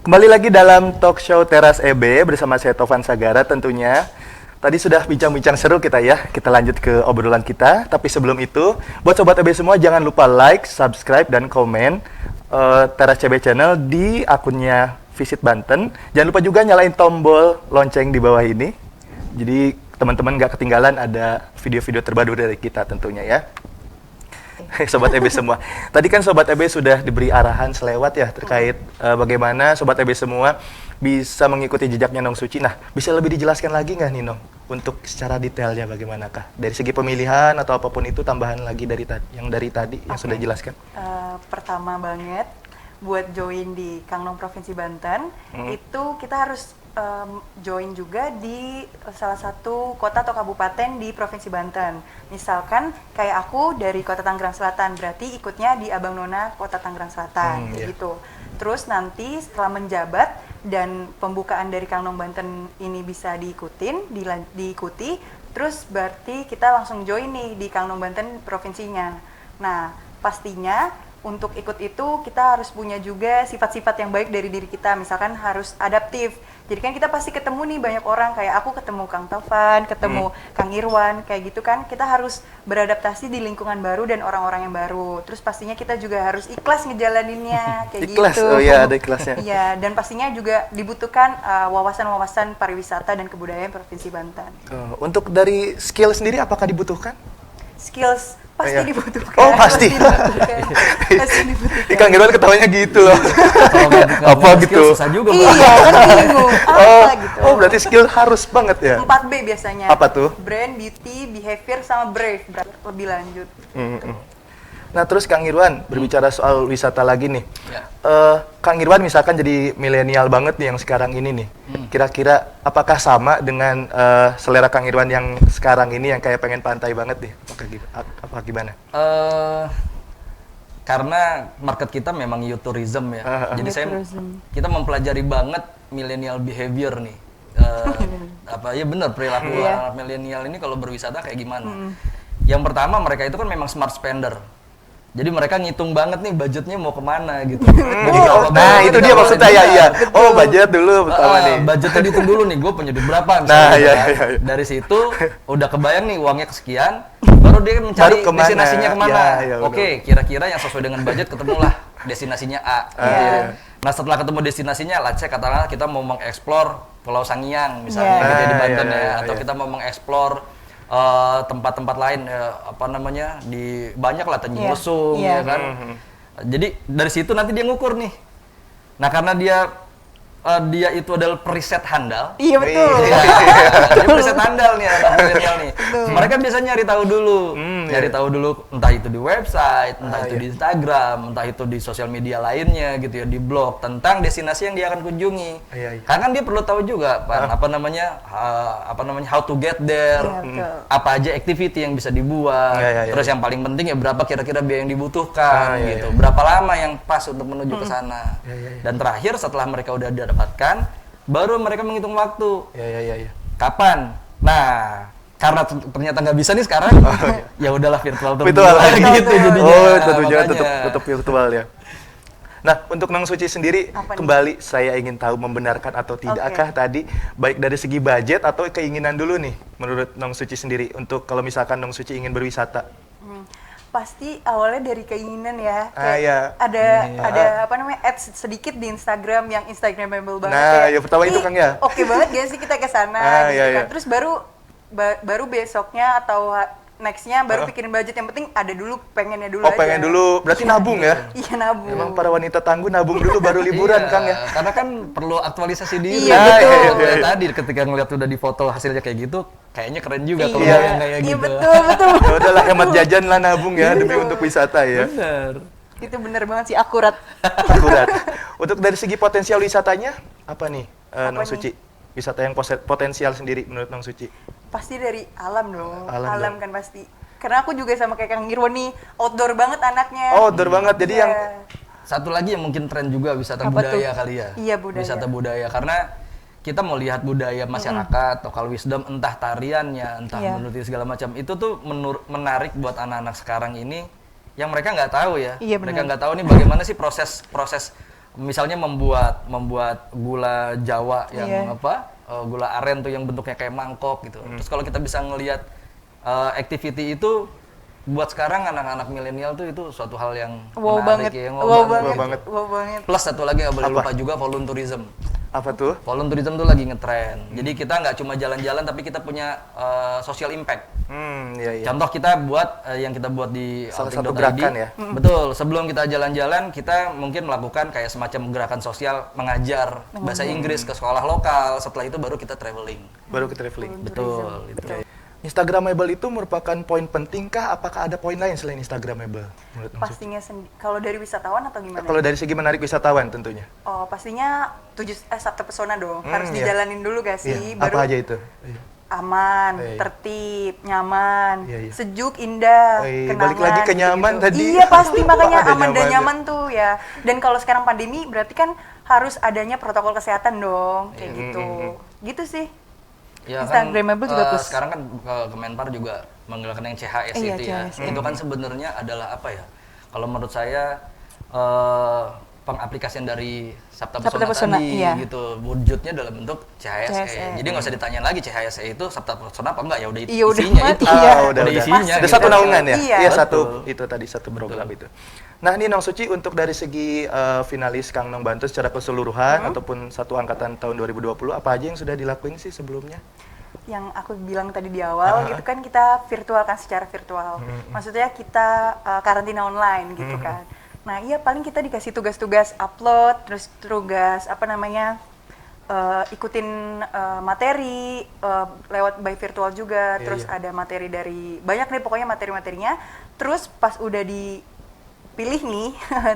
Kembali lagi dalam talk show Teras EB bersama saya Tovan Sagara tentunya. Tadi sudah bincang-bincang seru kita ya. Kita lanjut ke obrolan kita. Tapi sebelum itu, buat Sobat EB semua jangan lupa like, subscribe, dan komen Teras CB Channel di akunnya Visit Banten. Jangan lupa juga nyalain tombol lonceng di bawah ini. Jadi teman-teman nggak ketinggalan ada video-video terbaru dari kita tentunya ya. Sobat EB semua. Tadi kan Sobat EB sudah diberi arahan selewat ya terkait bagaimana Sobat EB semua bisa mengikuti jejaknya Nong Suci. Nah, bisa lebih dijelaskan lagi nggak nih Nong? Untuk secara detailnya bagaimanakah? Dari segi pemilihan atau apapun itu tambahan lagi dari tadi yang sudah dijelaskan. Pertama banget buat join di Kangnong Provinsi Banten itu kita harus join juga di salah satu kota atau kabupaten di Provinsi Banten. Misalkan kayak aku dari Kota Tangerang Selatan, berarti ikutnya di Abang Nona Kota Tangerang Selatan, gitu. Terus nanti setelah menjabat dan pembukaan dari Kangnong Banten ini bisa diikuti, terus berarti kita langsung join nih di Kangnong Banten provinsinya. Nah, pastinya untuk ikut itu kita harus punya juga sifat-sifat yang baik dari diri kita, misalkan harus adaptif. Jadi kan kita pasti ketemu nih banyak orang, kayak aku ketemu Kang Tovan, ketemu Kang Irwan, kayak gitu kan. Kita harus beradaptasi di lingkungan baru dan orang-orang yang baru. Terus pastinya kita juga harus ikhlas ngejalaninnya, kayak ikhlas, gitu. oh ya ada ikhlasnya. Iya, dan pastinya juga dibutuhkan wawasan-wawasan pariwisata dan kebudayaan Provinsi Banten. Untuk dari skill sendiri apakah dibutuhkan? Skills pasti dibutuhkan. Oh pasti. Pasti dibutuhkan. Kang Irwan ketawanya gitu loh. Apa gitu? Susah juga. Iya, kan bingung. Apa gitu. Oh berarti skill harus banget ya? 4B biasanya. Apa tuh? Brand, beauty, behavior, sama brave. Lebih lanjut. Nah terus Kang Irwan berbicara soal wisata lagi nih. Ya. Kang Irwan misalkan jadi milenial banget nih yang sekarang ini nih. Kira-kira apakah sama dengan selera Kang Irwan yang sekarang ini yang kayak pengen pantai banget nih? Apa gimana? Karena market kita memang youth tourism ya. Jadi kita mempelajari banget millennial behavior nih. Benar perilaku milenial ini kalau berwisata kayak gimana? Yang pertama mereka itu kan memang smart spender. Jadi mereka ngitung banget nih budgetnya mau kemana gitu. Nah itu dia maksudnya ya. Oh budget dulu pertama nih. Budgetnya dihitung dulu nih, gue punya duit berapa misalnya. Nah iya. Dari situ udah kebayang nih uangnya kesekian, baru dia mencari destinasinya kemana. Oke, kira-kira yang sesuai dengan budget ketemulah destinasinya A. Nah setelah ketemu destinasinya, let's say katakanlah kita mau mengeksplor Pulau Sangiang misalnya gitu ya, di Banten atau kita mau mengeksplor tempat-tempat lain di banyak lah Tanjung Lesung ya kan. Jadi dari situ nanti dia ngukur nih. Nah karena dia itu adalah periset handal. Iya betul. Dia periset handal nih anak milenial nih. Mereka biasanya nyari tahu dulu. Nyari tahu dulu entah itu di website, entah itu di Instagram, entah itu di sosial media lainnya gitu ya, di blog tentang destinasi yang dia akan kunjungi. Karena kan dia perlu tahu juga how to get there. Apa aja activity yang bisa dibuat. Terus yang paling penting ya berapa kira-kira biaya yang dibutuhkan gitu. Berapa lama yang pas untuk menuju ke sana. Dan terakhir setelah mereka udah dapatkan, baru mereka menghitung waktu. Kapan? Nah, karena ternyata nggak bisa nih sekarang, ya udahlah virtual lagi gitu jadinya. Oh, tentunya tetap virtual ya. Nah, untuk Nong Suci sendiri, kembali saya ingin tahu membenarkan atau tidakkah tadi, baik dari segi budget atau keinginan dulu nih, menurut Nong Suci sendiri, untuk kalau misalkan Nong Suci ingin berwisata. Pasti awalnya dari keinginan ya. Ada ads sedikit di Instagram yang Instagramable banget. Nah, ya pertama itu Kang ya. Oke banget gak sih kita ke sana gitu kan. Terus baru besoknya atau nextnya baru pikirin budget, yang penting ada dulu, pengennya dulu aja. Pengen dulu, berarti nabung ya? Iya nabung. Emang para wanita tangguh nabung dulu baru liburan Kang ya? Karena kan perlu aktualisasi diri. Iya betul. Tadi ketika ngeliat udah di foto hasilnya kayak gitu, kayaknya keren juga kalau kayak gitu. Iya betul. Ya udahlah hemat jajan lah nabung ya demi untuk wisata ya. Bener. Itu bener banget sih, akurat. Untuk dari segi potensial wisatanya apa nih Nong Suci? Wisata yang potensial sendiri menurut Nong Suci? Pasti dari alam dong. Alam kan pasti. Karena aku juga sama kayak Kang Irwan nih, outdoor banget anaknya. Oh, outdoor banget. Jadi yang satu lagi yang mungkin tren juga wisata budaya kali ya. Iya, budaya. Wisata budaya karena kita mau lihat budaya masyarakat, local wisdom, entah tariannya, entah menulis segala macam. Itu tuh menarik buat anak-anak sekarang ini yang mereka nggak tahu ya. Iya, mereka nggak tahu nih bagaimana sih proses misalnya membuat gula Jawa yang gula aren tuh yang bentuknya kayak mangkok gitu. Terus kalau kita bisa ngelihat activity itu buat sekarang anak-anak milenial tuh itu suatu hal yang menarik ya, wow banget. Plus satu lagi nggak boleh lupa juga volunteerism. Apa tuh? Volunteerism tuh lagi ngetren. Jadi kita nggak cuma jalan-jalan tapi kita punya social impact. Iya. Contoh kita buat yang kita buat di salah satu outing.id. gerakan ya. Betul. Sebelum kita jalan-jalan kita mungkin melakukan kayak semacam gerakan sosial mengajar bahasa Inggris ke sekolah lokal. Setelah itu baru kita traveling. Betul. Itu. Instagramable itu merupakan poin pentingkah? Apakah ada poin lain selain Instagramable? Pastinya kalau dari wisatawan atau gimana? Kalau dari segi menarik wisatawan tentunya. Oh, pastinya Sabta Pesona dong. Harus dijalanin dulu gak sih? Baru apa aja itu? Aman, tertib, nyaman, sejuk, indah, kenangan. Balik lagi ke nyaman gitu. tadi. Iya pasti, makanya aman dan nyaman tuh ya. Dan kalau sekarang pandemi berarti kan harus adanya protokol kesehatan dong, kayak gitu. Gitu sih. Ya Instagramable juga plus. Sekarang kan Kemenpar juga menggelarkan yang CHS itu ya. Itu kan sebenarnya adalah apa ya? Kalau menurut saya pengaplikasian dari Sabta Pesona tadi gitu. Wujudnya dalam bentuk CHSE. Jadi nggak usah ditanyain lagi CHSE itu Sabta Pesona apa enggak, ya udah isinya itu. Udah isinya. Ada satu naungan ya? Iya, satu program itu. Nah ini Nong Suci, untuk dari segi finalis Kang Nong Banten secara keseluruhan ataupun satu angkatan tahun 2020, apa aja yang sudah dilakuin sih sebelumnya? Yang aku bilang tadi di awal gitu kan, kita virtual kan, secara virtual. Maksudnya kita karantina online gitu kan. Nah iya, paling kita dikasih tugas-tugas upload, terus tugas ikutin materi lewat by virtual juga. Terus ada materi dari banyak nih pokoknya materi-materinya. Terus pas udah dipilih nih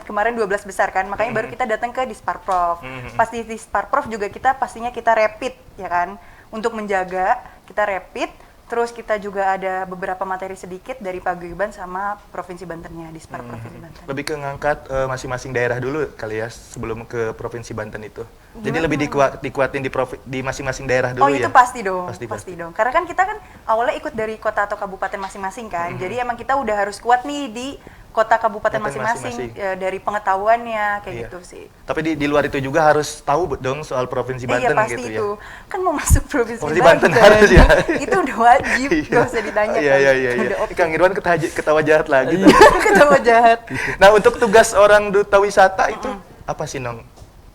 kemarin 12 besar kan, makanya baru kita datang ke Disparprof. Pas di Disparprof juga pastinya kita rapid ya kan, untuk menjaga kita rapid. Terus kita juga ada beberapa materi sedikit dari Paguyuban sama Provinsi Bantennya, Dispar Provinsi Banten. Lebih ke ngangkat masing-masing daerah dulu kali ya sebelum ke Provinsi Banten itu. Jadi lebih dikuatin di masing-masing daerah dulu ya? Oh itu pasti dong, pasti dong. Karena kan kita kan awalnya ikut dari kota atau kabupaten masing-masing kan. Jadi emang kita udah harus kuat nih di kota kabupaten masing-masing dari pengetahuannya kayak gitu sih. Tapi di luar itu juga harus tahu dong soal Provinsi Banten pasti gitu itu. ya. Kan mau masuk Provinsi Banten harus ya. Itu udah wajib, gak usah ditanya kan. Iya. Kang Irwan ketawa jahat lagi. Ketawa jahat. Nah untuk tugas orang duta wisata itu apa sih Nong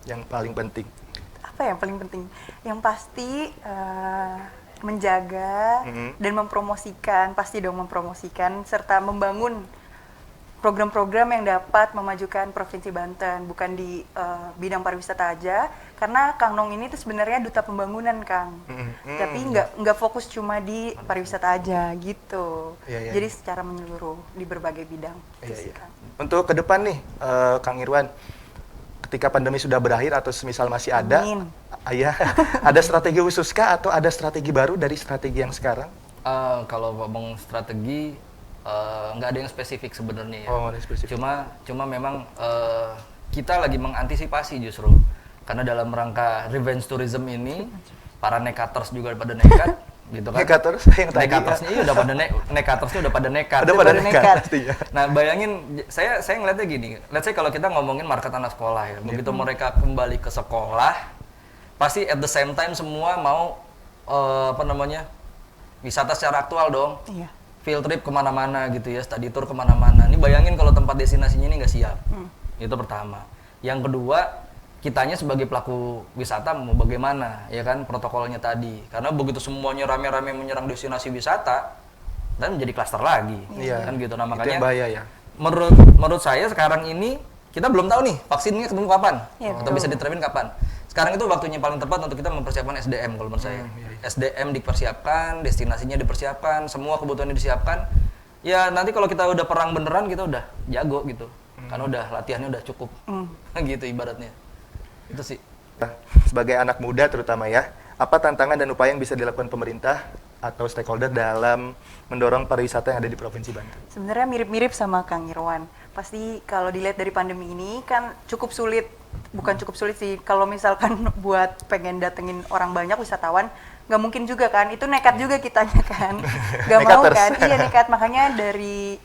yang paling penting? Apa yang paling penting? Yang pasti menjaga dan mempromosikan, pasti dong mempromosikan serta membangun program-program yang dapat memajukan Provinsi Banten, bukan di bidang pariwisata aja, karena Kang Nong ini tuh sebenarnya duta pembangunan Kang, tapi nggak fokus cuma di pariwisata aja gitu, jadi secara menyeluruh di berbagai bidang. Kang. Untuk ke depan nih, Kang Irwan, ketika pandemi sudah berakhir atau semisal masih ada, ada strategi khususkah atau ada strategi baru dari strategi yang sekarang? Kalau ngomong strategi, nggak ada yang spesifik sebenarnya ya. Cuma memang kita lagi mengantisipasi justru karena dalam rangka revenge tourism ini para nekaters juga pada nekat gitu kan. Nekatorsnya udah pada nekatorsnya udah pada nekat. Nah bayangin, saya ngeliatnya gini. Let's say kalau kita ngomongin market anak sekolah ya, begitu mereka kembali ke sekolah, pasti at the same time semua mau wisata secara aktual dong. Field trip kemana-mana gitu ya, study tour kemana-mana. Ini bayangin kalau tempat destinasinya ini nggak siap. Itu pertama. Yang kedua, kitanya sebagai pelaku wisata mau bagaimana, ya kan, protokolnya tadi. Karena begitu semuanya rame-rame menyerang destinasi wisata, dan menjadi klaster lagi. Kan gitu. Nah makanya, bahaya ya. Menurut saya sekarang ini, kita belum tahu nih vaksinnya ketemu kapan, atau bisa diterapin kapan. Sekarang itu waktunya paling tepat untuk kita mempersiapkan SDM kalau menurut saya. SDM dipersiapkan, destinasinya dipersiapkan, semua kebutuhannya disiapkan. Ya nanti kalau kita udah perang beneran kita udah jago gitu. Karena udah latihannya udah cukup. Gitu ibaratnya. Itu sih. Sebagai anak muda terutama ya, apa tantangan dan upaya yang bisa dilakukan pemerintah atau stakeholder dalam mendorong pariwisata yang ada di Provinsi Banten? Sebenarnya mirip-mirip sama Kang Irwan. Pasti kalau dilihat dari pandemi ini kan cukup sulit. Bukan cukup sulit sih, kalau misalkan buat pengen datengin orang banyak wisatawan, nggak mungkin juga kan, itu nekat juga kitanya kan, nggak mau kan, iya nekat. Makanya dari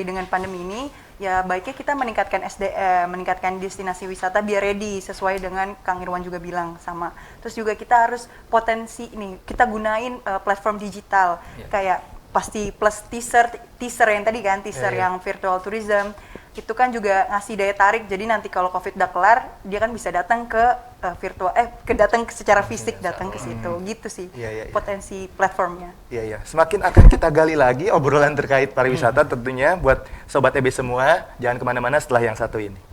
dengan pandemi ini ya baiknya kita meningkatkan SDM, meningkatkan destinasi wisata biar ready sesuai dengan Kang Irwan juga bilang sama. Terus juga kita harus potensi nih, kita gunain platform digital kayak pasti plus teaser yang tadi kan, yang virtual tourism itu kan juga ngasih daya tarik. Jadi nanti kalau Covid udah kelar, dia kan bisa datang ke secara fisik datang ke situ. Gitu sih potensi platformnya. Iya. Semakin akan kita gali lagi obrolan terkait pariwisata tentunya buat Sobat EB semua. Jangan kemana-mana setelah yang satu ini.